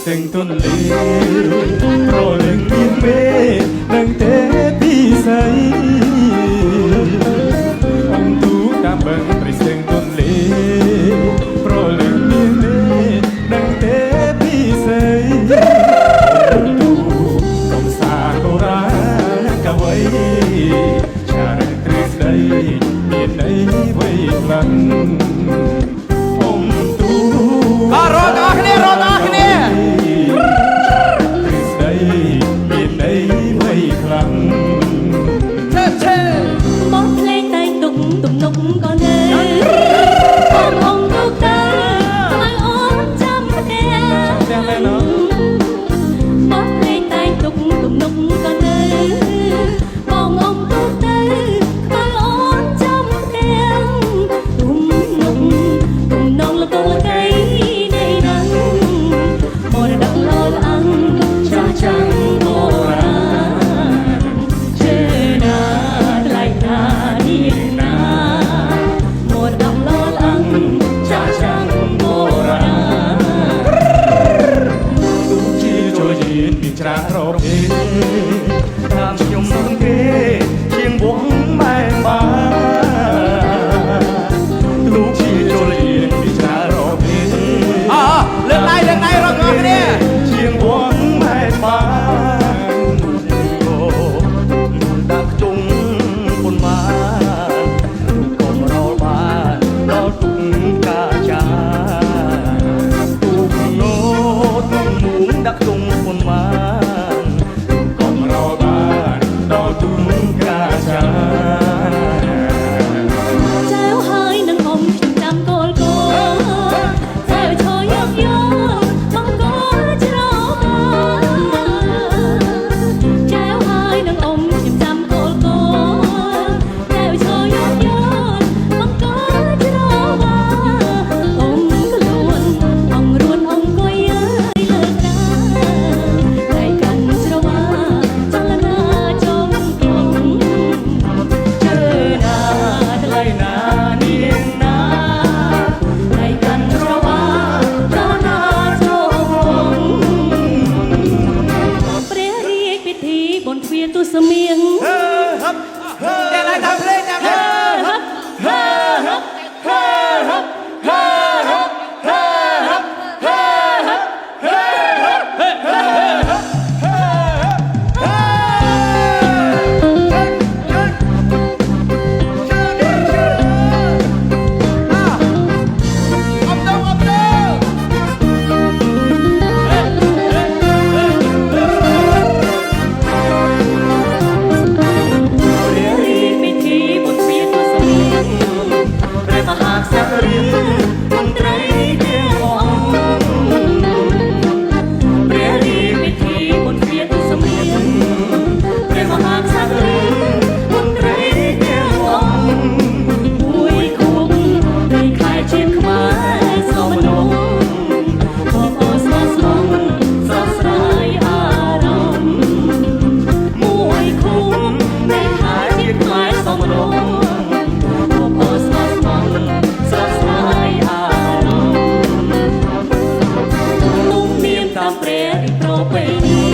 សេងទុនលីប្រលឹងមានមេនឹងទេពីស័យអំទូតាមបឹងប្រសេងទុនលីប្រលឹងមានមេនឹងទេពីស័យអំទូកំសាកូរ៉ាកវៃចារឹកទ្រឹស្ដីមានអីវៃខ្លាំងរត់អស់គ្នារត់អស់គ្នាស្ដីមានអីវៃខ្លាំងឆេមកភ្លេងតែទុកទំនុកក៏នៅបងអង្គទុកទៅខ្លាំងអូនចាំផ្ទះមែនណាមកភ្លេងតែទុកទំនុកក៏នៅបងអង្គទុកទៅខ្លាំងអូនចាំផ្ទះទុំនុកទុំនងលកលកៃច្រារោគតាមខ្ញុំគេជាងវងម៉ែបាលោកជាចូលលៀនពីច្រារោគលើកដៃរត់អស់គ្នាជាងវងម៉ែបាដាក់ជុំពុនមកកុំរលបានដល់ទុកកាចាទុកណូទុកមុំដាក់ជុំពុនមកព្រះរីកប្រពៃ